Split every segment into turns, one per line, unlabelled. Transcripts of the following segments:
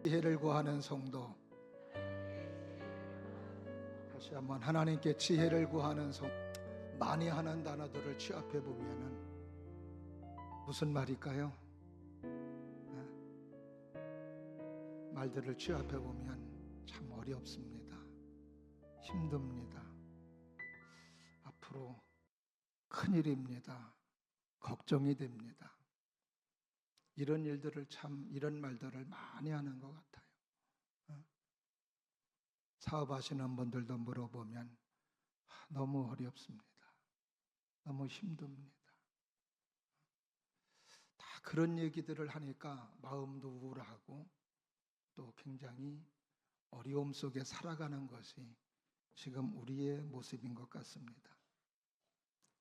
지혜를 구하는 성도, 다시 한번 하나님께 지혜를 구하는 성도. 많이 하는 단어들을 취합해 보면은 무슨 말일까요? 말들을 취합해 보면 참 어렵습니다. 힘듭니다. 앞으로 큰일입니다. 걱정이 됩니다. 이런 일들을 이런 말들을 많이 하는 것 같아요. 사업하시는 분들도 물어보면 너무 어렵습니다. 너무 힘듭니다. 다 그런 얘기들을 하니까 마음도 우울하고 또 굉장히 어려움 속에 살아가는 것이 지금 우리의 모습인 것 같습니다.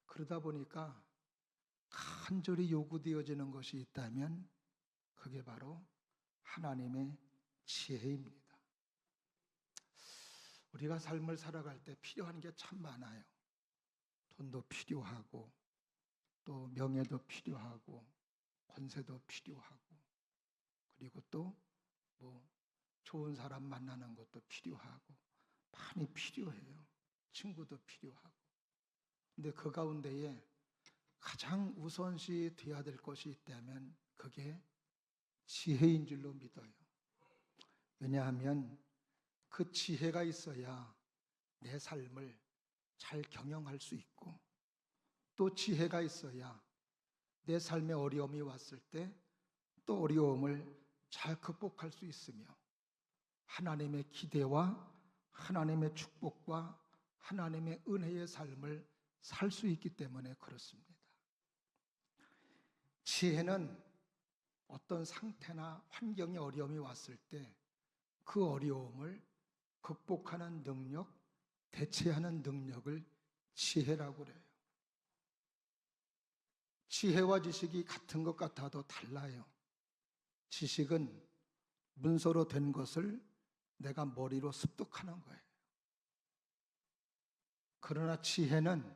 그러다 보니까 간절히 요구되어지는 것이 있다면 그게 바로 하나님의 지혜입니다. 우리가 삶을 살아갈 때 필요한 게 참 많아요. 돈도 필요하고 또 명예도 필요하고 권세도 필요하고 그리고 또 좋은 사람 만나는 것도 필요하고 많이 필요해요. 친구도 필요하고. 근데 그 가운데에 가장 우선시 되어야 될 것이 있다면 그게 지혜인 줄로 믿어요. 왜냐하면 그 지혜가 있어야 내 삶을 잘 경영할 수 있고 또 지혜가 있어야 내 삶에 어려움이 왔을 때 또 어려움을 잘 극복할 수 있으며 하나님의 기대와 하나님의 축복과 하나님의 은혜의 삶을 살 수 있기 때문에 그렇습니다. 지혜는 어떤 상태나 환경에 어려움이 왔을 때 그 어려움을 극복하는 능력, 대처하는 능력을 지혜라고 그래요. 지혜와 지식이 같은 것 같아도 달라요. 지식은 문서로 된 것을 내가 머리로 습득하는 거예요. 그러나 지혜는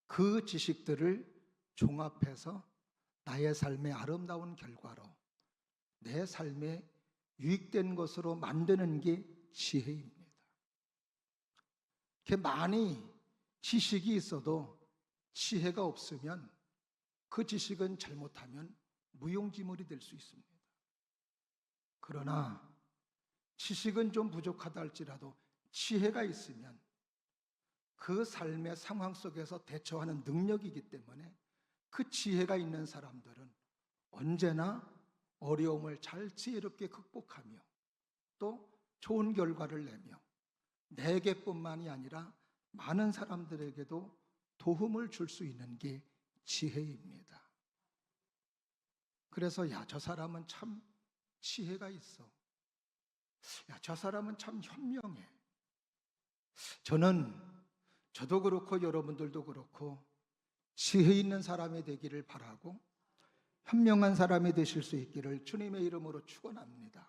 그 지식들을 종합해서 나의 삶의 아름다운 결과로 내 삶에 유익된 것으로 만드는 게 지혜입니다. 이렇게 많이 지식이 있어도 지혜가 없으면 그 지식은 잘못하면 무용지물이 될 수 있습니다. 그러나 지식은 좀 부족하다 할지라도 지혜가 있으면 그 삶의 상황 속에서 대처하는 능력이기 때문에 그 지혜가 있는 사람들은 언제나 어려움을 잘 지혜롭게 극복하며 또 좋은 결과를 내며 내게뿐만이 아니라 많은 사람들에게도 도움을 줄 수 있는 게 지혜입니다. 그래서 저 사람은 참 지혜가 있어. 저 사람은 참 현명해. 저도 그렇고 여러분들도 그렇고 지혜 있는 사람이 되기를 바라고 현명한 사람이 되실 수 있기를 주님의 이름으로 축원합니다.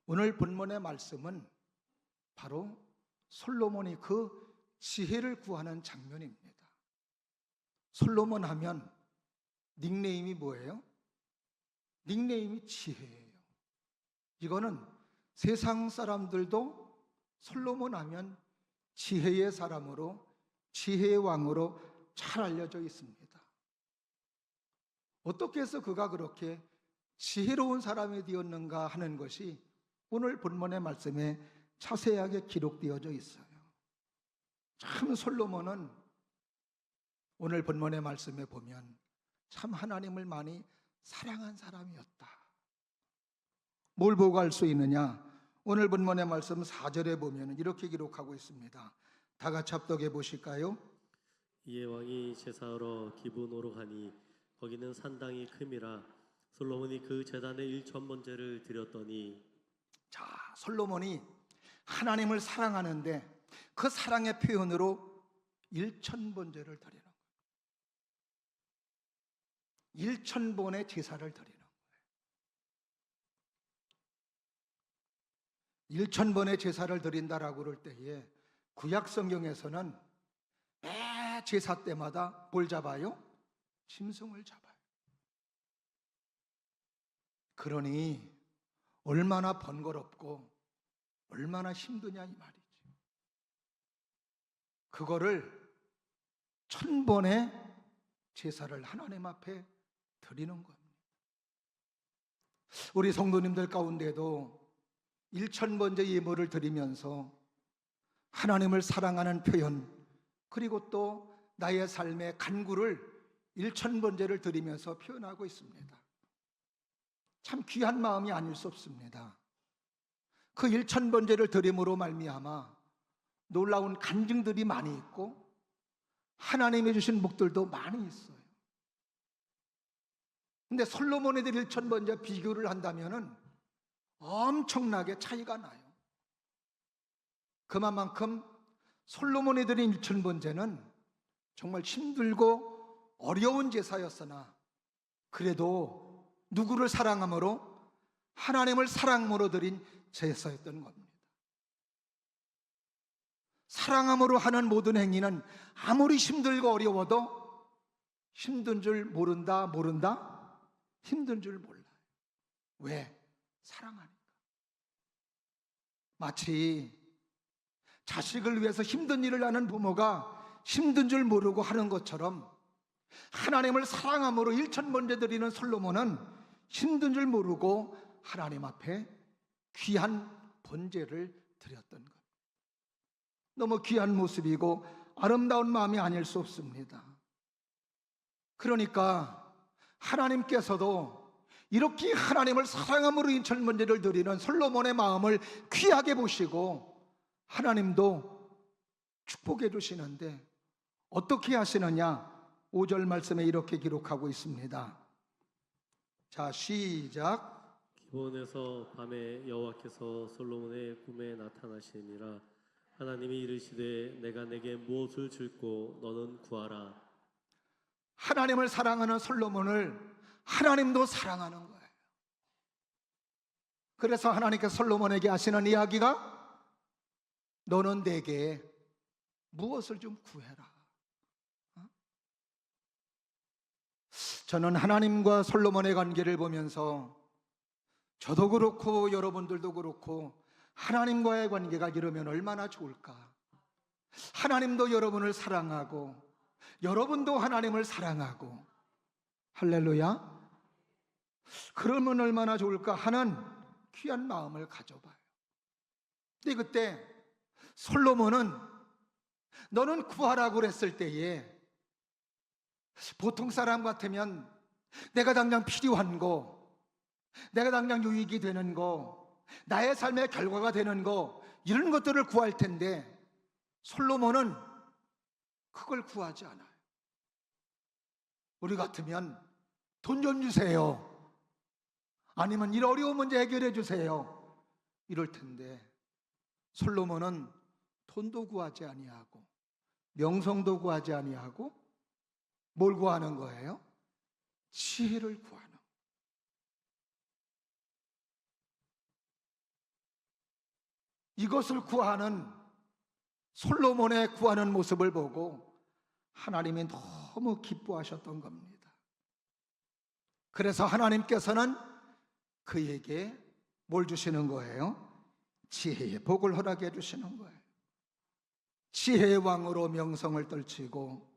오늘 본문의 말씀은 바로 솔로몬이 그 지혜를 구하는 장면입니다. 솔로몬 하면 닉네임이 뭐예요? 닉네임이 지혜예요. 이거는 세상 사람들도 솔로몬 하면 지혜의 사람으로 지혜의 왕으로 잘 알려져 있습니다. 어떻게 해서 그가 그렇게 지혜로운 사람이 되었는가 하는 것이 오늘 본문의 말씀에 자세하게 기록되어져 있어요. 참 솔로몬은 오늘 본문의 말씀에 보면 참 하나님을 많이 사랑한 사람이었다. 뭘 보고 알 수 있느냐? 오늘 본문의 말씀 4절에 보면 이렇게 기록하고 있습니다. 다 같이 합독해 보실까요?
이에 왕이 제사하러 기브노로 가니 거기는 산당이 큼이라 솔로몬이 그 제단에 1000번제를 드렸더니.
자, 솔로몬이 하나님을 사랑하는데 그 사랑의 표현으로 1000번제를 드리는 거예요. 1000번의 제사를 드리는 거예요. 1000번의 제사를 드린다라고 그럴 때에 구약 성경에서는 매 제사 때마다 뭘 잡아요? 짐승을 잡아요. 그러니 얼마나 번거롭고 얼마나 힘드냐 이 말이지. 그거를 1000번의 제사를 하나님 앞에 드리는 겁니다. 우리 성도님들 가운데도 1000번째 예물을 드리면서 하나님을 사랑하는 표현, 그리고 또 나의 삶의 간구를 1000번째를 드리면서 표현하고 있습니다. 참 귀한 마음이 아닐 수 없습니다. 그 1000번째를 드림으로 말미암아 놀라운 간증들이 많이 있고 하나님이 주신 복들도 많이 있어요. 근데 솔로몬이 드릴 1000번째 비교를 한다면은 엄청나게 차이가 나요. 그만큼 솔로몬이 드린 1000번째는 정말 힘들고 어려운 제사였으나 그래도 누구를 사랑함으로? 하나님을 사랑함으로 드린 제사였던 겁니다. 사랑함으로 하는 모든 행위는 아무리 힘들고 어려워도 힘든 줄 모른다? 힘든 줄 몰라요. 왜? 사랑하니까. 마치 자식을 위해서 힘든 일을 하는 부모가 힘든 줄 모르고 하는 것처럼 하나님을 사랑함으로 1000번째 드리는 솔로몬은 힘든 줄 모르고 하나님 앞에 귀한 번제를 드렸던 것. 너무 귀한 모습이고 아름다운 마음이 아닐 수 없습니다. 그러니까 하나님께서도 이렇게 하나님을 사랑함으로 1000번제를 드리는 솔로몬의 마음을 귀하게 보시고 하나님도 축복해 주시는데 어떻게 하시느냐? 5절 말씀에 이렇게 기록하고 있습니다. 자, 시작.
기브온에서 밤에 여호와께서 솔로몬의 꿈에 나타나시니라. 하나님이 이르시되 내가 내게 무엇을 줄고 너는 구하라.
하나님을 사랑하는 솔로몬을 하나님도 사랑하는 거예요. 그래서 하나님께서 솔로몬에게 하시는 이야기가 너는 내게 무엇을 좀 구해라. 저는 하나님과 솔로몬의 관계를 보면서 저도 그렇고 여러분들도 그렇고 하나님과의 관계가 이러면 얼마나 좋을까. 하나님도 여러분을 사랑하고 여러분도 하나님을 사랑하고, 할렐루야. 그러면 얼마나 좋을까 하는 귀한 마음을 가져봐요. 근데 그때 솔로몬은 너는 구하라고 그랬을 때에 보통 사람 같으면 내가 당장 필요한 거, 내가 당장 유익이 되는 거, 나의 삶의 결과가 되는 거, 이런 것들을 구할 텐데 솔로몬은 그걸 구하지 않아요. 우리 같으면 돈 좀 주세요, 아니면 이 어려운 문제 해결해 주세요, 이럴 텐데 솔로몬은 돈도 구하지 아니하고 명성도 구하지 아니하고 뭘 구하는 거예요? 지혜를 구하는 거예요. 이것을 구하는 솔로몬의 구하는 모습을 보고 하나님이 너무 기뻐하셨던 겁니다. 그래서 하나님께서는 그에게 뭘 주시는 거예요? 지혜의 복을 허락해 주시는 거예요. 지혜의 왕으로 명성을 떨치고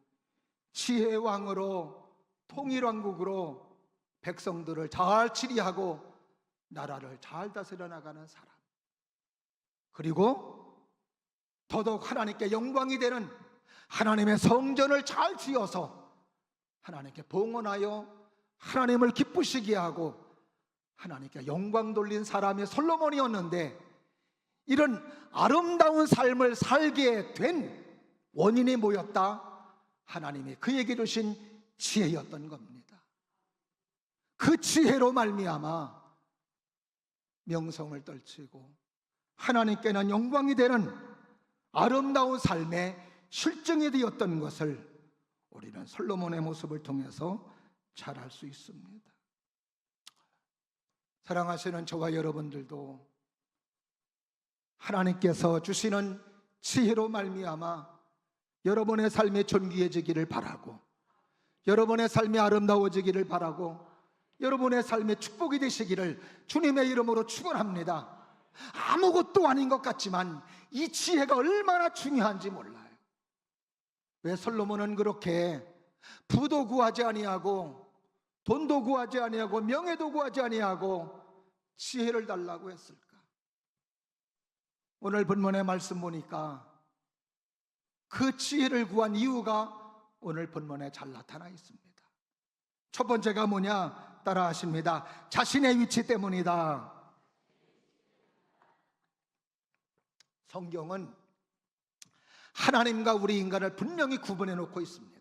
지혜의 왕으로 통일왕국으로 백성들을 잘 치리하고 나라를 잘 다스려 나가는 사람, 그리고 더더욱 하나님께 영광이 되는 하나님의 성전을 잘 지어서 하나님께 봉헌하여 하나님을 기쁘시게 하고 하나님께 영광 돌린 사람이 솔로몬이었는데, 이런 아름다운 삶을 살게 된 원인이 뭐였다? 하나님이 그에게 주신 지혜였던 겁니다. 그 지혜로 말미암아 명성을 떨치고 하나님께는 영광이 되는 아름다운 삶의 실증이 되었던 것을 우리는 솔로몬의 모습을 통해서 잘 알 수 있습니다. 사랑하시는 저와 여러분들도 하나님께서 주시는 지혜로 말미암아 여러분의 삶이 존귀해지기를 바라고, 여러분의 삶이 아름다워지기를 바라고, 여러분의 삶에 축복이 되시기를 주님의 이름으로 축원합니다. 아무것도 아닌 것 같지만 이 지혜가 얼마나 중요한지 몰라요. 왜 솔로몬은 그렇게 부도 구하지 아니하고 돈도 구하지 아니하고 명예도 구하지 아니하고 지혜를 달라고 했을까? 오늘 본문의 말씀 보니까 그 지혜를 구한 이유가 오늘 본문에 잘 나타나 있습니다. 첫 번째가 뭐냐? 따라 하십니다. 자신의 위치 때문이다. 성경은 하나님과 우리 인간을 분명히 구분해 놓고 있습니다.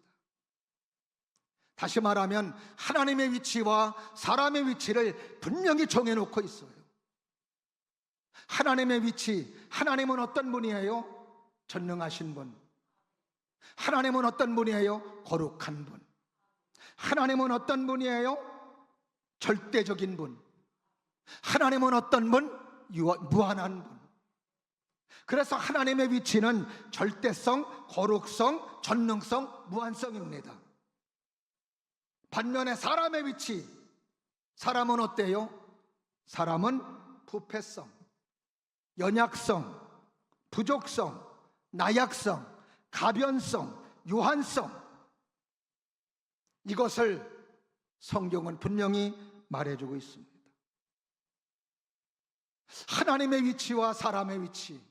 다시 말하면 하나님의 위치와 사람의 위치를 분명히 정해 놓고 있어요. 하나님의 위치, 하나님은 어떤 분이에요? 전능하신 분. 하나님은 어떤 분이에요? 거룩한 분. 하나님은 어떤 분이에요? 절대적인 분. 하나님은 어떤 분? 무한한 분. 그래서 하나님의 위치는 절대성, 거룩성, 전능성, 무한성입니다. 반면에 사람의 위치, 사람은 어때요? 사람은 부패성, 연약성, 부족성, 나약성, 가변성, 유한성, 이것을 성경은 분명히 말해주고 있습니다. 하나님의 위치와 사람의 위치.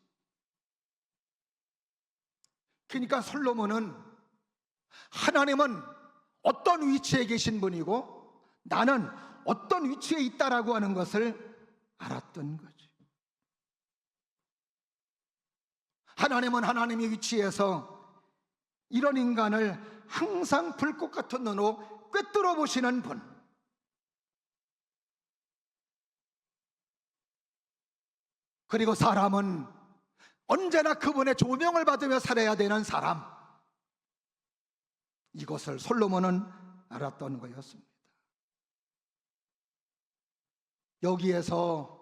그러니까 솔로몬은 하나님은 어떤 위치에 계신 분이고 나는 어떤 위치에 있다라고 하는 것을 알았던 거죠. 하나님은 하나님의 위치에서 이런 인간을 항상 불꽃 같은 눈으로 꿰뚫어 보시는 분. 그리고 사람은 언제나 그분의 조명을 받으며 살아야 되는 사람. 이것을 솔로몬은 알았던 거였습니다. 여기에서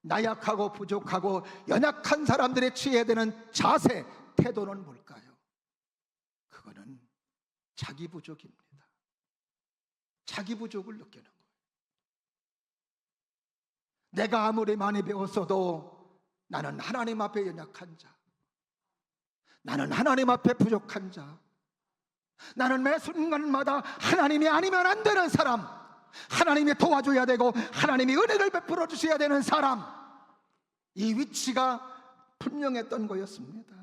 나약하고 부족하고 연약한 사람들의 취해야 되는 자세, 태도는 뭘까요? 그거는 자기 부족입니다. 자기 부족을 느끼는 거예요. 내가 아무리 많이 배웠어도 나는 하나님 앞에 연약한 자, 나는 하나님 앞에 부족한 자, 나는 매 순간마다 하나님이 아니면 안 되는 사람, 하나님이 도와줘야 되고 하나님이 은혜를 베풀어 주셔야 되는 사람, 이 위치가 분명했던 거였습니다.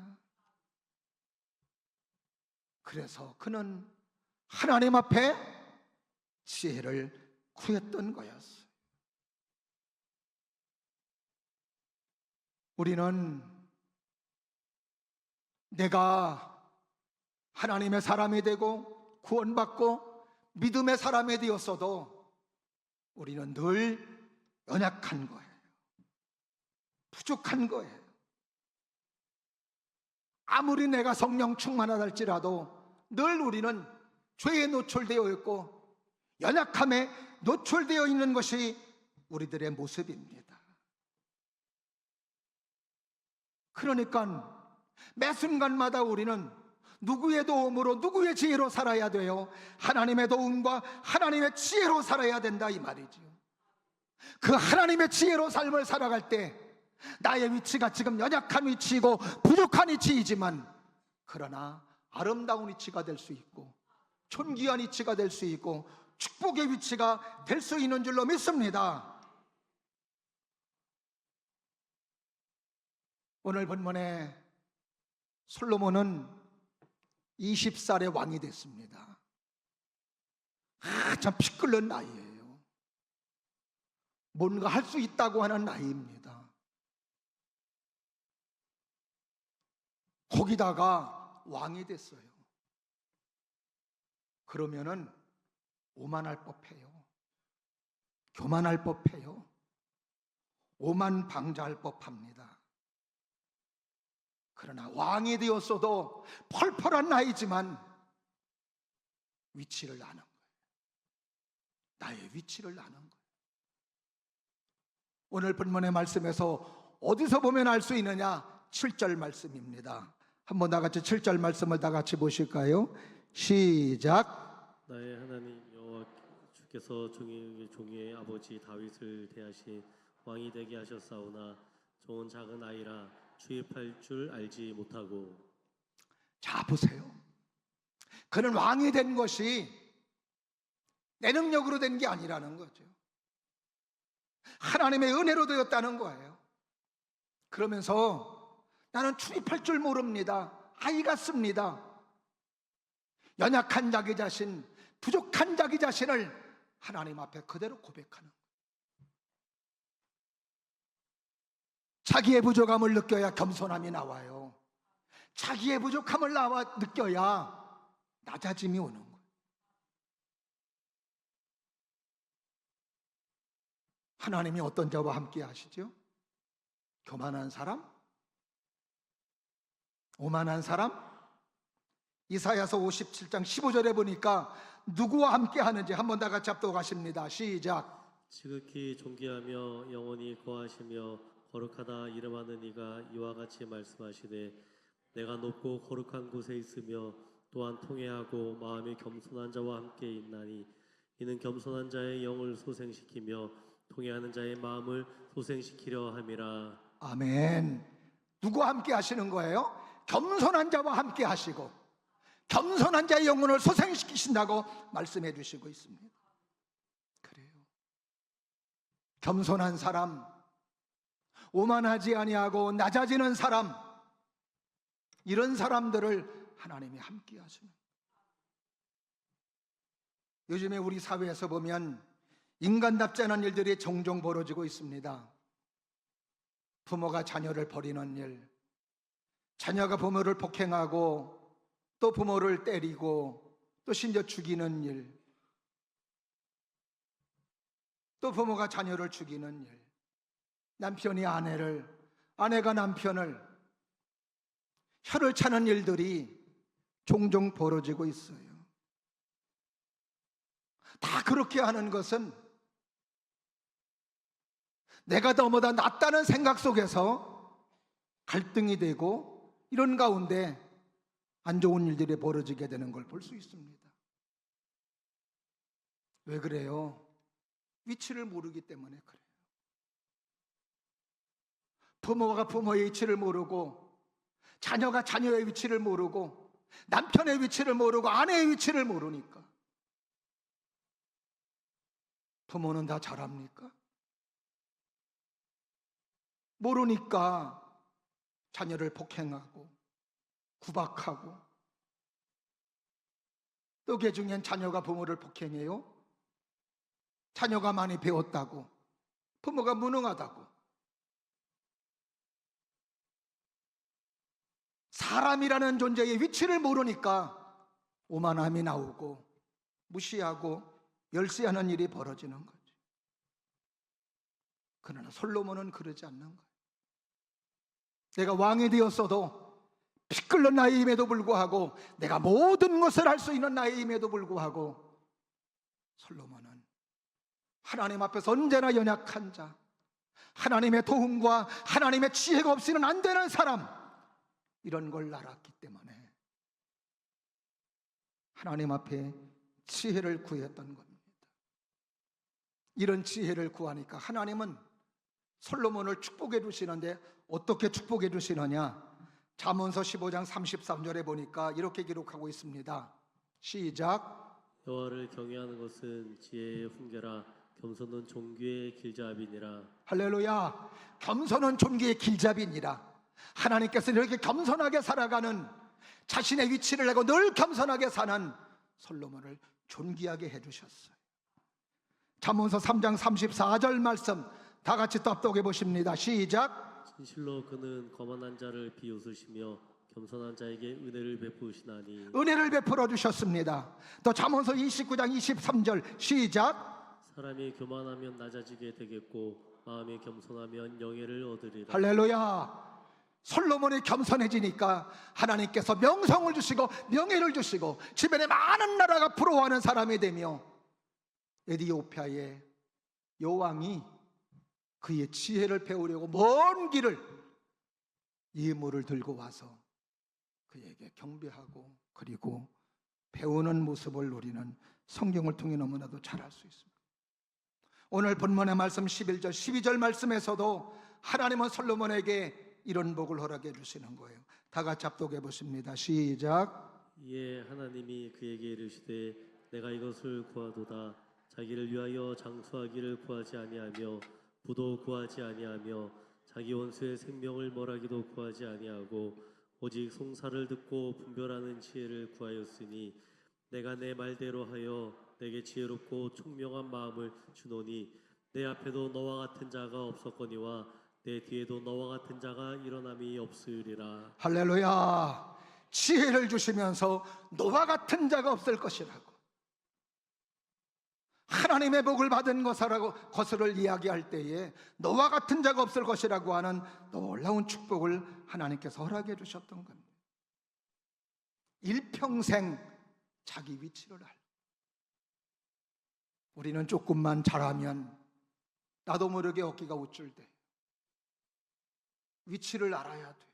그래서 그는 하나님 앞에 지혜를 구했던 거였어요. 우리는 내가 하나님의 사람이 되고 구원받고 믿음의 사람이 되었어도 우리는 늘 연약한 거예요. 부족한 거예요. 아무리 내가 성령 충만하다 할지라도 늘 우리는 죄에 노출되어 있고 연약함에 노출되어 있는 것이 우리들의 모습입니다. 그러니까 매 순간마다 우리는 누구의 도움으로 누구의 지혜로 살아야 돼요? 하나님의 도움과 하나님의 지혜로 살아야 된다 이 말이죠. 그 하나님의 지혜로 삶을 살아갈 때 나의 위치가 지금 연약한 위치이고 부족한 위치이지만 그러나 아름다운 위치가 될 수 있고 존귀한 위치가 될 수 있고 축복의 위치가 될 수 있는 줄로 믿습니다. 오늘 본문에 솔로몬은 20살의 왕이 됐습니다. 참 피 끓는 나이예요. 뭔가 할 수 있다고 하는 나이입니다. 거기다가 왕이 됐어요. 그러면은 오만할 법해요. 교만할 법해요. 오만방자할 법합니다. 그러나 왕이 되었어도 펄펄한 나이지만 위치를 아는 거예요. 나의 위치를 아는 거예요. 오늘 본문의 말씀에서 어디서 보면 알 수 있느냐? 7절 말씀입니다. 한번 다 같이 7절 말씀을 다 같이 보실까요? 시작.
나의 하나님 여호와께 주께서 종의 아버지 다윗을 대하신 왕이 되게 하셨사오나 종은 작은 아이라 추입할 줄 알지 못하고.
자, 보세요. 그는 왕이 된 것이 내 능력으로 된 게 아니라는 거죠. 하나님의 은혜로 되었다는 거예요. 그러면서 나는 출입할 줄 모릅니다. 아이 같습니다. 연약한 자기 자신, 부족한 자기 자신을 하나님 앞에 그대로 고백하는 거예요. 자기의 부족함을 느껴야 겸손함이 나와요. 자기의 부족함을 느껴야 낮아짐이 오는 거예요. 하나님이 어떤 자와 함께 하시죠? 교만한 사람? 오만한 사람? 이사야서 57장 15절에 보니까 누구와 함께 하는지 한번 다 같이 합독하십니다. 시작.
지극히 존귀하며 영원히 거하시며 거룩하다 이름하는 이가 이와 같이 말씀하시되 내가 높고 거룩한 곳에 있으며 또한 통회하고 마음이 겸손한 자와 함께 있나니 이는 겸손한 자의 영을 소생시키며 통회하는 자의 마음을 소생시키려 함이라.
아멘. 누구와 함께 하시는 거예요? 겸손한 자와 함께 하시고 겸손한 자의 영혼을 소생시키신다고 말씀해 주시고 있습니다. 그래요. 겸손한 사람, 오만하지 아니하고 낮아지는 사람, 이런 사람들을 하나님이 함께 하시는. 요즘에 우리 사회에서 보면 인간답지 않은 일들이 종종 벌어지고 있습니다. 부모가 자녀를 버리는 일, 자녀가 부모를 폭행하고 또 부모를 때리고 또 심지어 죽이는 일, 또 부모가 자녀를 죽이는 일, 남편이 아내를, 아내가 남편을 혀를 차는 일들이 종종 벌어지고 있어요. 다 그렇게 하는 것은 내가 너보다 낫다는 생각 속에서 갈등이 되고 이런 가운데 안 좋은 일들이 벌어지게 되는 걸 볼 수 있습니다. 왜 그래요? 위치를 모르기 때문에 그래요. 부모가 부모의 위치를 모르고 자녀가 자녀의 위치를 모르고 남편의 위치를 모르고 아내의 위치를 모르니까 부모는 다 잘합니까? 모르니까 자녀를 폭행하고 구박하고 또 그 중엔 자녀가 부모를 폭행해요. 자녀가 많이 배웠다고 부모가 무능하다고 사람이라는 존재의 위치를 모르니까 오만함이 나오고 무시하고 멸시하는 일이 벌어지는 거죠. 그러나 솔로몬은 그러지 않는 거예요. 내가 왕이 되었어도 피 끓는 나이임에도 불구하고 내가 모든 것을 할 수 있는 나이임에도 불구하고 솔로몬은 하나님 앞에서 언제나 연약한 자, 하나님의 도움과 하나님의 지혜가 없이는 안 되는 사람, 이런 걸 알았기 때문에 하나님 앞에 지혜를 구했던 겁니다. 이런 지혜를 구하니까 하나님은 솔로몬을 축복해 주시는데 어떻게 축복해 주시느냐? 잠언서 15장 33절에 보니까 이렇게 기록하고 있습니다. 시작.
여호와를 경외하는 것은 지혜의 훈계라 겸손은 존귀의 길잡이니라.
할렐루야. 겸손은 존귀의 길잡이니라. 하나님께서 이렇게 겸손하게 살아가는, 자신의 위치를 내고 늘 겸손하게 사는 솔로몬을 존귀하게 해주셨어요. 잠언서 3장 34절 말씀 다 같이 또 합독해 보십니다. 시작.
진실로 그는 거만한 자를 비웃으시며 겸손한 자에게 은혜를 베푸시나니.
은혜를 베풀어 주셨습니다. 또 잠언서 29장 23절 시작.
사람이 교만하면 낮아지게 되겠고 마음이 겸손하면 영예를 얻으리라.
할렐루야. 솔로몬이 겸손해지니까 하나님께서 명성을 주시고 명예를 주시고 주변에 많은 나라가 부러워하는 사람이 되며 에디오피아의 여왕이 그의 지혜를 배우려고 먼 길을 예물을 들고 와서 그에게 경배하고 그리고 배우는 모습을 노리는 성경을 통해 너무나도 잘 알 수 있습니다. 오늘 본문의 말씀 11절 12절 말씀에서도 하나님은 솔로몬에게 이런 복을 허락해 주시는 거예요. 다 같이 합독해 보십니다. 시작.
이에 하나님이 그에게 이르시되 내가 이것을 구하도다. 자기를 위하여 장수하기를 구하지 아니하며 부도 구하지 아니하며 자기 원수의 생명을 멀하기도 구하지 아니하고 오직 송사를 듣고 분별하는 지혜를 구하였으니 내가 내 말대로 하여 내게 지혜롭고 총명한 마음을 주노니 내 앞에도 너와 같은 자가 없었거니와 내 뒤에도 너와 같은 자가 일어남이 없으리라.
할렐루야. 지혜를 주시면서 너와 같은 자가 없을 것이라고, 하나님의 복을 받은 것을 이야기할 때에 너와 같은 자가 없을 것이라고 하는 놀라운 축복을 하나님께서 허락해 주셨던 겁니다. 일평생 자기 위치를 알고, 우리는 조금만 잘하면 나도 모르게 어깨가 우쭐대. 위치를 알아야 돼.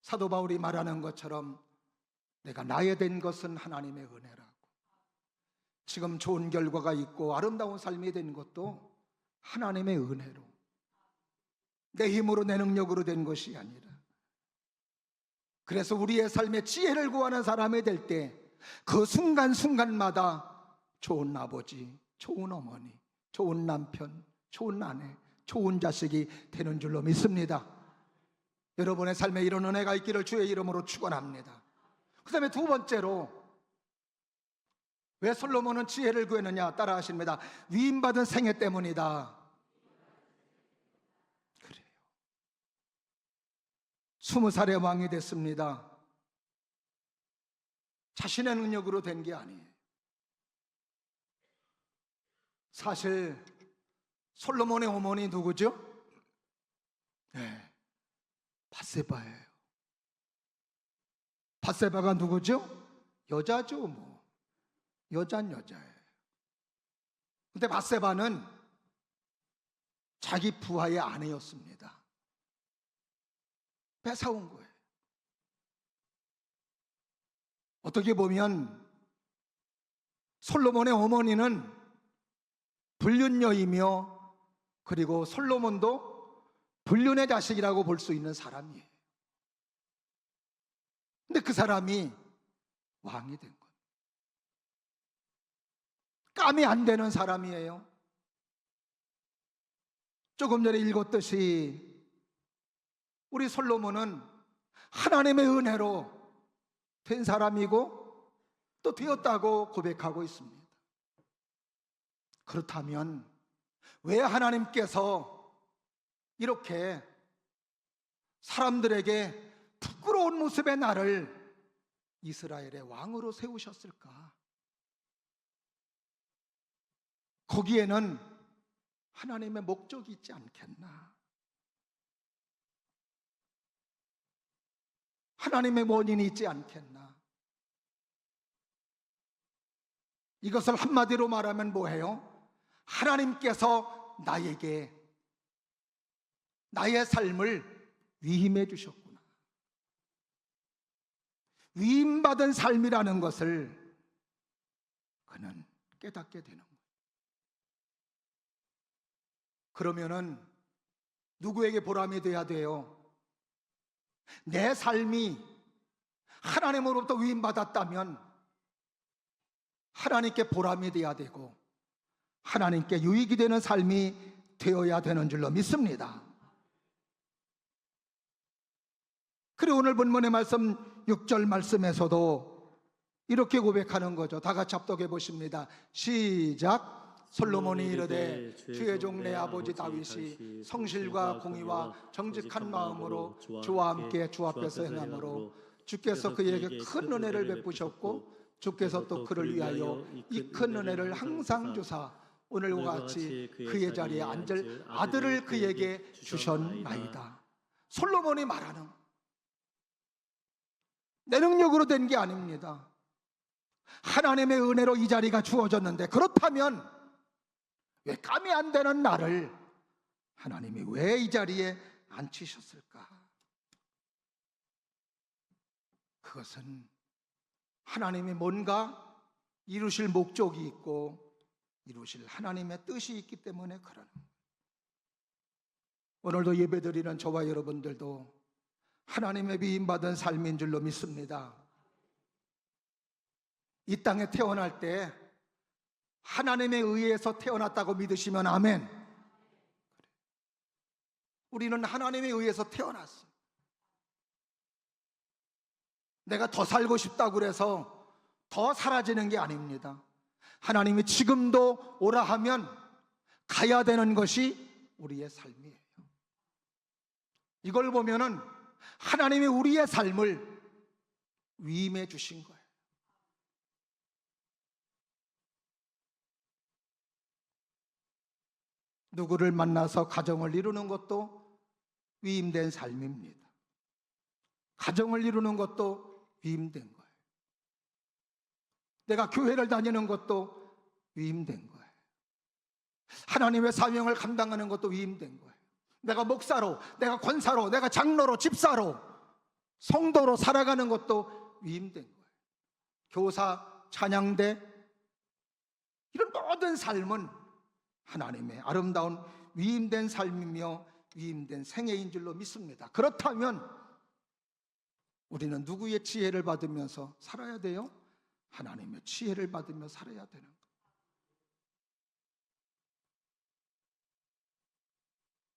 사도 바울이 말하는 것처럼 내가 나에 된 것은 하나님의 은혜라고, 지금 좋은 결과가 있고 아름다운 삶이 된 것도 하나님의 은혜로, 내 힘으로 내 능력으로 된 것이 아니라. 그래서 우리의 삶에 지혜를 구하는 사람이 될 때 그 순간순간마다 좋은 아버지, 좋은 어머니, 좋은 남편, 좋은 아내, 좋은 자식이 되는 줄로 믿습니다. 여러분의 삶에 이런 은혜가 있기를 주의 이름으로 축원합니다. 그 다음에 두 번째로, 왜 솔로몬은 지혜를 구했느냐? 따라 하십니다. 위임받은 생애 때문이다. 그래요. 20살에 왕이 됐습니다. 자신의 능력으로 된 게 아니에요. 사실 솔로몬의 어머니 누구죠? 네, 밧세바예요. 밧세바가 누구죠? 여자죠. 뭐 여자는 여자예요. 근데 밧세바는 자기 부하의 아내였습니다. 뺏어온 거예요. 어떻게 보면 솔로몬의 어머니는 불륜녀이며, 그리고 솔로몬도 불륜의 자식이라고 볼 수 있는 사람이에요. 근데 그 사람이 왕이 된 거예요. 깜이 안 되는 사람이에요. 조금 전에 읽었듯이 우리 솔로몬은 하나님의 은혜로 된 사람이고 또 되었다고 고백하고 있습니다. 그렇다면 왜 하나님께서 이렇게 사람들에게 부끄러운 모습의 나를 이스라엘의 왕으로 세우셨을까? 거기에는 하나님의 목적이 있지 않겠나? 하나님의 원인이 있지 않겠나? 이것을 한마디로 말하면 뭐예요? 하나님께서 나에게 나의 삶을 위임해 주셨구나. 위임받은 삶이라는 것을 그는 깨닫게 되는 거예요. 그러면은 누구에게 보람이 돼야 돼요? 내 삶이 하나님으로부터 위임받았다면 하나님께 보람이 돼야 되고 하나님께 유익이 되는 삶이 되어야 되는 줄로 믿습니다. 그리고 오늘 본문의 말씀 6절 말씀에서도 이렇게 고백하는 거죠. 다 같이 합독해 보십니다. 시작. 솔로몬이 이르되 주의 종 내 아버지 다윗이 성실과 공의와 정직한 마음으로 주와 함께 주 앞에서 행함으로 주께서 그에게 큰 은혜를 베푸셨고 주께서 또 그를 위하여 이 큰 은혜를 항상 주사 오늘과 같이 그의 자리에 앉을 아들을 그에게 주셨나이다. 솔로몬이 말하는, 내 능력으로 된 게 아닙니다. 하나님의 은혜로 이 자리가 주어졌는데, 그렇다면 왜 감이 안 되는 나를 하나님이 왜 이 자리에 앉히셨을까? 그것은 하나님이 뭔가 이루실 목적이 있고 이루실 하나님의 뜻이 있기 때문에 그러는 거예요. 오늘도 예배드리는 저와 여러분들도 하나님의 비임받은 삶인 줄로 믿습니다. 이 땅에 태어날 때 하나님에 의해서 태어났다고 믿으시면 아멘. 우리는 하나님에 의해서 태어났어. 내가 더 살고 싶다고 그래서 더 사라지는 게 아닙니다. 하나님이 지금도 오라 하면 가야 되는 것이 우리의 삶이에요. 이걸 보면은 하나님이 우리의 삶을 위임해 주신 거예요. 누구를 만나서 가정을 이루는 것도 위임된 삶입니다. 가정을 이루는 것도 위임된 거예요. 내가 교회를 다니는 것도 위임된 거예요. 하나님의 사명을 감당하는 것도 위임된 거예요. 내가 목사로, 내가 권사로, 내가 장로로, 집사로, 성도로 살아가는 것도 위임된 거예요. 교사, 찬양대, 이런 모든 삶은 하나님의 아름다운 위임된 삶이며 위임된 생애인 줄로 믿습니다. 그렇다면 우리는 누구의 지혜를 받으면서 살아야 돼요? 하나님의 지혜를 받으며 살아야 되는 거예요.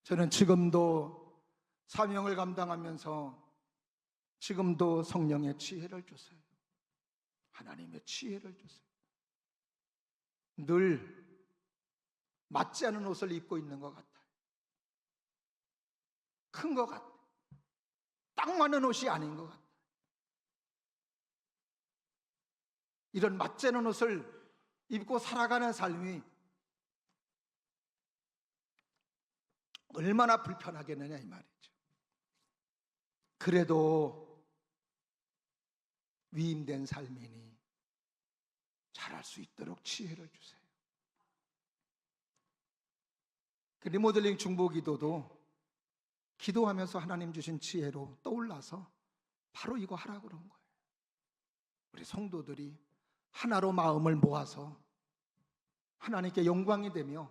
저는 지금도 사명을 감당하면서 지금도 성령의 지혜를 주세요. 하나님의 지혜를 주세요. 늘 맞지 않은 옷을 입고 있는 것 같아요. 큰 것 같아요. 딱 맞는 옷이 아닌 것 같아요. 이런 맞지 않은 옷을 입고 살아가는 삶이 얼마나 불편하겠느냐 이 말이죠. 그래도 위임된 삶이니 잘할 수 있도록 지혜를 주세요. 그 리모델링 중보기도도 기도하면서 하나님 주신 지혜로 떠올라서 바로 이거 하라고 그런 거예요. 우리 성도들이 하나로 마음을 모아서 하나님께 영광이 되며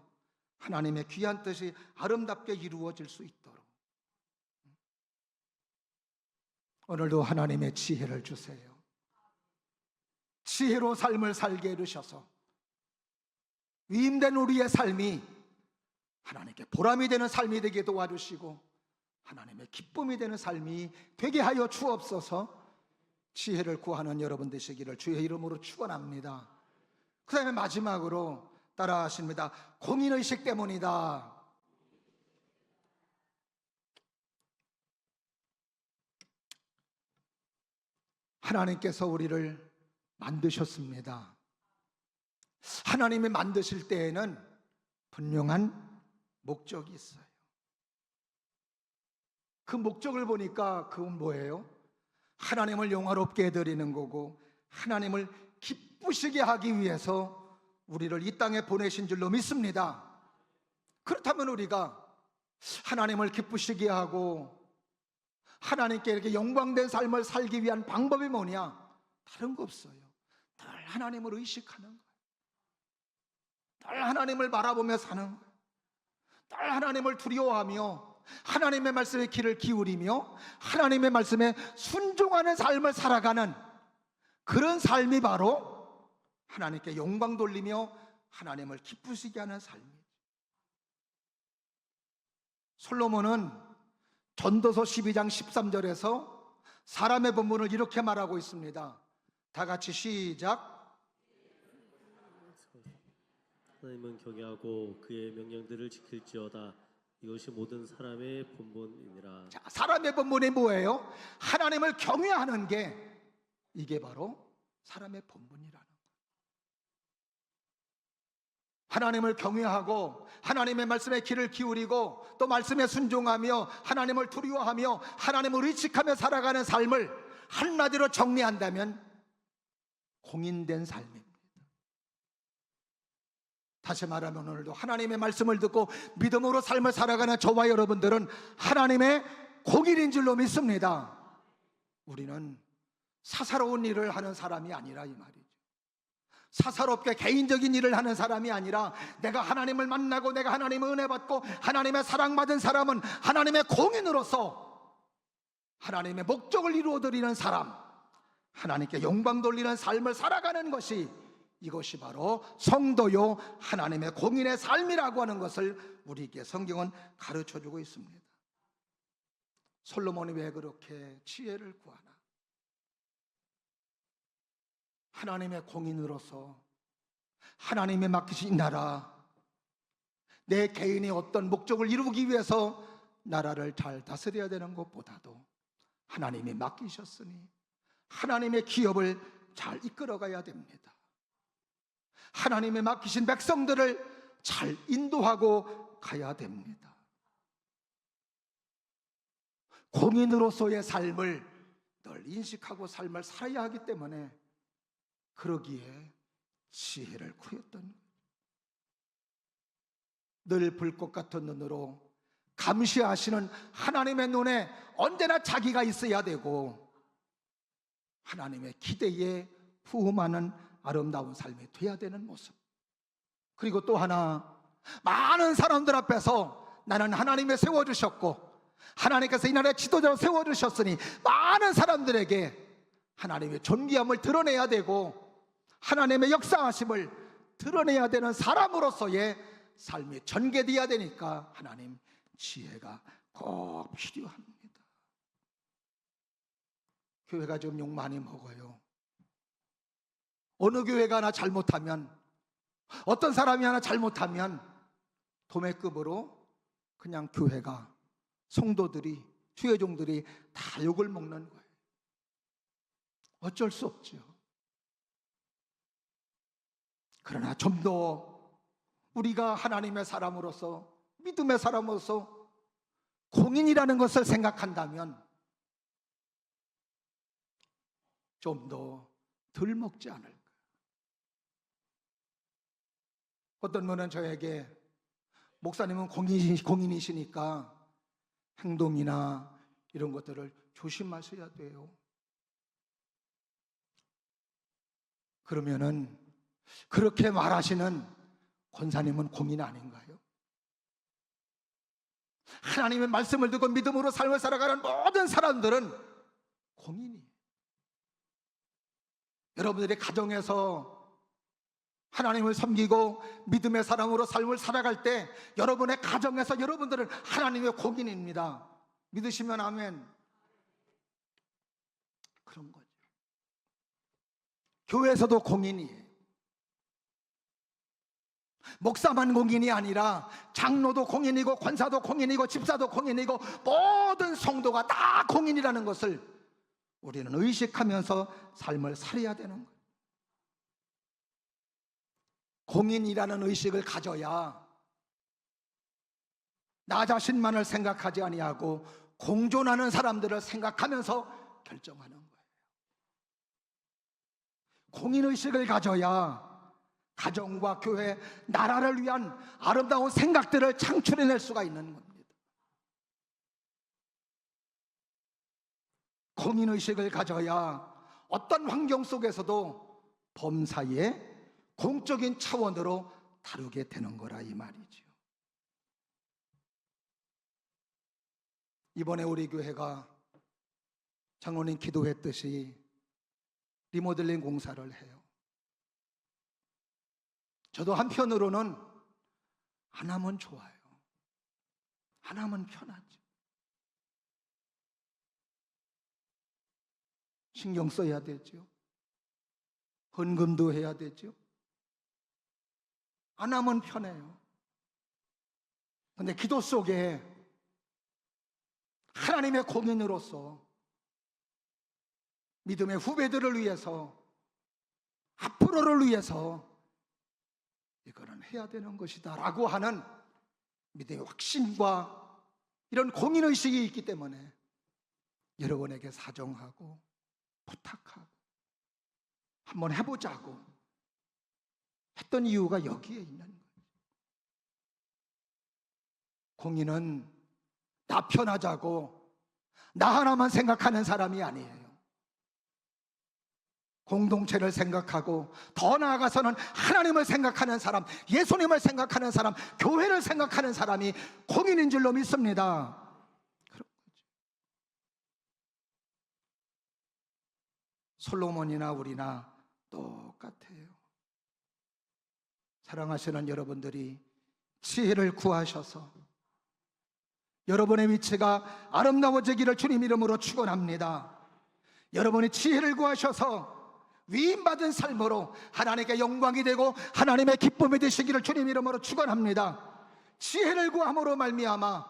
하나님의 귀한 뜻이 아름답게 이루어질 수 있도록 오늘도 하나님의 지혜를 주세요. 지혜로 삶을 살게 해주셔서 위임된 우리의 삶이 하나님께 보람이 되는 삶이 되게 도와주시고 하나님의 기쁨이 되는 삶이 되게 하여 주옵소서. 지혜를 구하는 여러분 되시기를 주의 이름으로 축원합니다. 그 다음에 마지막으로 따라 하십니다. 공인의식 때문이다. 하나님께서 우리를 만드셨습니다. 하나님이 만드실 때에는 분명한 목적이 있어요. 그 목적을 보니까 그건 뭐예요? 하나님을 영화롭게 해드리는 거고 하나님을 기쁘시게 하기 위해서 우리를 이 땅에 보내신 줄로 믿습니다. 그렇다면 우리가 하나님을 기쁘시게 하고 하나님께 이렇게 영광된 삶을 살기 위한 방법이 뭐냐? 다른 거 없어요. 늘 하나님을 의식하는 거예요. 늘 하나님을 바라보며 사는 거예요. 늘 하나님을 두려워하며 하나님의 말씀에 귀를 기울이며 하나님의 말씀에 순종하는 삶을 살아가는 그런 삶이 바로 하나님께 영광 돌리며 하나님을 기쁘시게 하는 삶이에요. 솔로몬은 전도서 12장 13절에서 사람의 본분을 이렇게 말하고 있습니다. 다 같이 시작.
하나님은 경외하고 그의 명령들을 지킬지어다. 이것이 모든 사람의 본분이니라.
자, 사람의 본분이 뭐예요? 하나님을 경외하는 게 이게 바로 사람의 본분이라는 거예요. 하나님을 경외하고 하나님의 말씀에 귀를 기울이고 또 말씀에 순종하며 하나님을 두려워하며 하나님을 의식하며 살아가는 삶을 한마디로 정리한다면 공인된 삶입니다. 다시 말하면 오늘도 하나님의 말씀을 듣고 믿음으로 삶을 살아가는 저와 여러분들은 하나님의 공인인 줄로 믿습니다. 우리는 사사로운 일을 하는 사람이 아니라 이 말이죠. 사사롭게 개인적인 일을 하는 사람이 아니라 내가 하나님을 만나고 내가 하나님의 은혜 받고 하나님의 사랑받은 사람은 하나님의 공인으로서 하나님의 목적을 이루어드리는 사람, 하나님께 영광 돌리는 삶을 살아가는 것이, 이것이 바로 성도요 하나님의 공인의 삶이라고 하는 것을 우리에게 성경은 가르쳐주고 있습니다. 솔로몬이 왜 그렇게 지혜를 구하나? 하나님의 공인으로서 하나님의 맡기신 나라, 내 개인의 어떤 목적을 이루기 위해서 나라를 잘 다스려야 되는 것보다도 하나님이 맡기셨으니 하나님의 기업을 잘 이끌어가야 됩니다. 하나님의 맡기신 백성들을 잘 인도하고 가야 됩니다. 공인으로서의 삶을 늘 인식하고 삶을 살아야 하기 때문에 그러기에 지혜를 구했던 거예요. 늘 불꽃 같은 눈으로 감시하시는 하나님의 눈에 언제나 자기가 있어야 되고 하나님의 기대에 부응하는 아름다운 삶이 돼야 되는 모습. 그리고 또 하나, 많은 사람들 앞에서 나는 하나님이 세워주셨고 하나님께서 이 나라의 지도자로 세워주셨으니 많은 사람들에게 하나님의 존귀함을 드러내야 되고 하나님의 역사하심을 드러내야 되는 사람으로서의 삶이 전개되어야 되니까 하나님 지혜가 꼭 필요합니다. 교회가 지금 욕 많이 먹어요. 어느 교회가 하나 잘못하면, 어떤 사람이 하나 잘못하면 도매급으로 그냥 교회가, 성도들이, 주의 종들이 다 욕을 먹는 거예요. 어쩔 수 없죠. 그러나 좀 더 우리가 하나님의 사람으로서, 믿음의 사람으로서 공인이라는 것을 생각한다면 좀 더 덜 먹지 않을까. 어떤 분은 저에게 목사님은 공인이시니까 행동이나 이런 것들을 조심하셔야 돼요. 그러면은 그렇게 말하시는 권사님은 공인 아닌가요? 하나님의 말씀을 듣고 믿음으로 삶을 살아가는 모든 사람들은 공인이에요. 여러분들이 가정에서 하나님을 섬기고 믿음의 사람으로 삶을 살아갈 때 여러분의 가정에서 여러분들은 하나님의 공인입니다. 믿으시면 아멘. 그런 거죠. 교회에서도 공인이에요. 목사만 공인이 아니라 장로도 공인이고 권사도 공인이고 집사도 공인이고 모든 성도가 다 공인이라는 것을 우리는 의식하면서 삶을 살아야 되는 거예요. 공인이라는 의식을 가져야 나 자신만을 생각하지 아니하고 공존하는 사람들을 생각하면서 결정하는 거예요. 공인의식을 가져야 가정과 교회, 나라를 위한 아름다운 생각들을 창출해낼 수가 있는 겁니다. 공인의식을 가져야 어떤 환경 속에서도 범사에 공적인 차원으로 다루게 되는 거라 이 말이죠. 이번에 우리 교회가 장로님 기도했듯이 리모델링 공사를 해요. 저도 한편으로는 안 하면 좋아요. 안 하면 편하죠. 신경 써야 되죠. 헌금도 해야 되죠. 안 하면 편해요. 그런데 기도 속에 하나님의 공인으로서 믿음의 후배들을 위해서, 앞으로를 위해서 이거는 해야 되는 것이다 라고 하는 믿음의 확신과 이런 공인의식이 있기 때문에 여러분에게 사정하고 부탁하고 한번 해보자고 했던 이유가 여기에 있는 거예요. 공인은 나 편하자고 나 하나만 생각하는 사람이 아니에요. 공동체를 생각하고 더 나아가서는 하나님을 생각하는 사람, 예수님을 생각하는 사람, 교회를 생각하는 사람이 공인인 줄로 믿습니다. 솔로몬이나 우리나 똑같아요. 사랑하시는 여러분들이 지혜를 구하셔서 여러분의 위치가 아름다워지기를 주님 이름으로 축원합니다. 여러분이 지혜를 구하셔서 위임받은 삶으로 하나님께 영광이 되고 하나님의 기쁨이 되시기를 주님 이름으로 축원합니다. 지혜를 구함으로 말미암아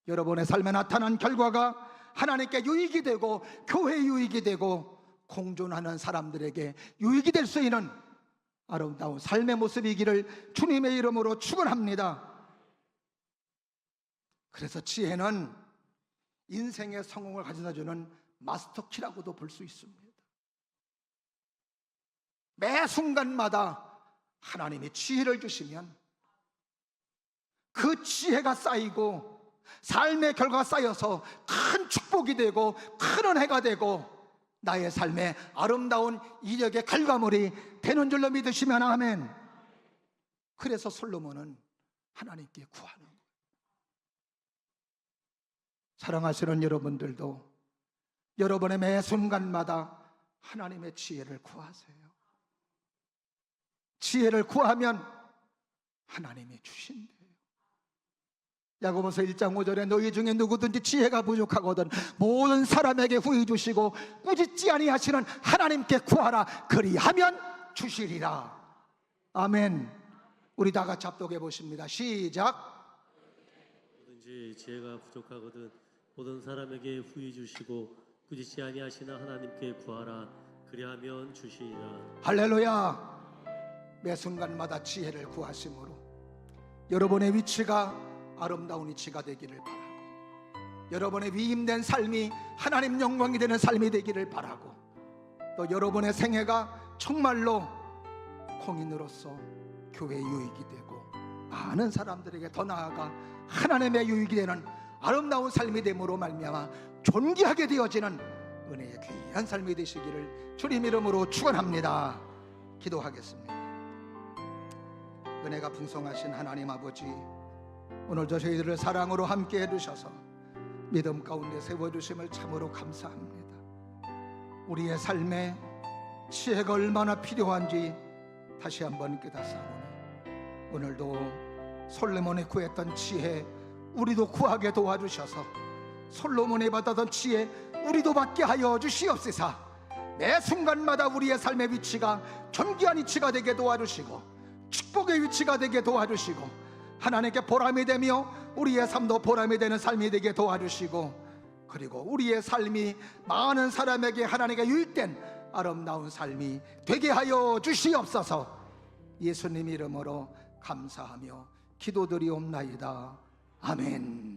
여러분의 삶에 나타난 결과가 하나님께 유익이 되고 교회 유익이 되고 공존하는 사람들에게 유익이 될 수 있는 아름다운 삶의 모습이기를 주님의 이름으로 축원합니다. 그래서 지혜는 인생의 성공을 가져다주는 마스터키라고도 볼 수 있습니다. 매 순간마다 하나님이 지혜를 주시면 그 지혜가 쌓이고 삶의 결과가 쌓여서 큰 축복이 되고 큰 은혜가 되고 나의 삶에 아름다운 이력의 결과물이 되는 줄로 믿으시면 아멘. 그래서 솔로몬은 하나님께 구하는 거예요. 사랑하시는 여러분들도 여러분의 매 순간마다 하나님의 지혜를 구하세요. 지혜를 구하면 하나님이 주신대요. 야고보서 1장 5절에 너희 중에 누구든지 지혜가 부족하거든 모든 사람에게 후히 주시고 꾸짖지 아니하시는 하나님께 구하라 그리하면 주시리라. 아멘. 우리 다 같이 합독해 보십니다. 시작.
누구든지 지혜가 부족하거든 모든 사람에게 후히 주시고 꾸짖지 아니하시는 하나님께 구하라 그리하면 주시리라.
할렐루야. 매 순간마다 지혜를 구하심으로 여러분의 위치가 아름다운 위치가 되기를 바라고 여러분의 위임된 삶이 하나님 영광이 되는 삶이 되기를 바라고 또 여러분의 생애가 정말로 공인으로서 교회 유익이 되고 많은 사람들에게 더 나아가 하나님의 유익이 되는 아름다운 삶이 됨으로 말미암아 존귀하게 되어지는 은혜의 귀한 삶이 되시기를 주님 이름으로 축원합니다. 기도하겠습니다. 은혜가 풍성하신 하나님 아버지, 오늘도 저희들을 사랑으로 함께 해주셔서 믿음 가운데 세워주심을 참으로 감사합니다. 우리의 삶에 지혜가 얼마나 필요한지 다시 한번 깨닫사오니 오늘도 솔로몬이 구했던 지혜 우리도 구하게 도와주셔서 솔로몬이 받았던 지혜 우리도 받게 하여 주시옵소서. 매 순간마다 우리의 삶의 위치가 존귀한 위치가 되게 도와주시고 축복의 위치가 되게 도와주시고 하나님께 보람이 되며 우리의 삶도 보람이 되는 삶이 되게 도와주시고 그리고 우리의 삶이 많은 사람에게 하나님께 유익된 아름다운 삶이 되게 하여 주시옵소서. 예수님 이름으로 감사하며 기도드리옵나이다. 아멘.